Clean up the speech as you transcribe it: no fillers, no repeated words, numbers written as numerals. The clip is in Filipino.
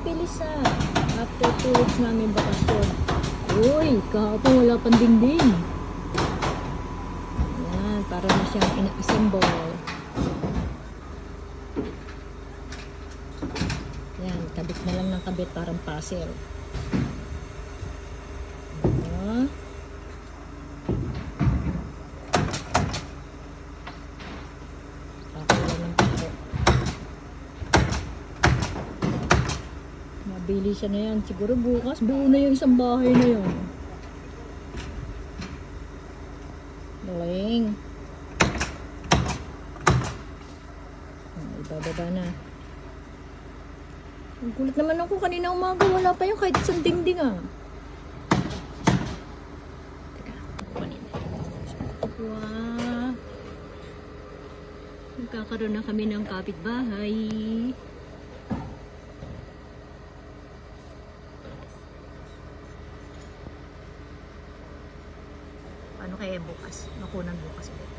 bilis ah. After 2 weeks namin bakasyon. Uy, kahapon wala pang dingding. Yan, para na siyang ina-assemble. Yan, kabit na lang ng kabit parang puzzle. Mabili siya na yan. Siguro bukas buo na yung isang bahay na yun. Galing. Ibababa na. Ang gulat naman ako kanina umaga. Wala pa yung kahit isang dingding ah. Teka, kukunin na. Wow. Nagkakaroon na kami ng kapitbahay. Ano kaya bukas? Makunan bukas ulit.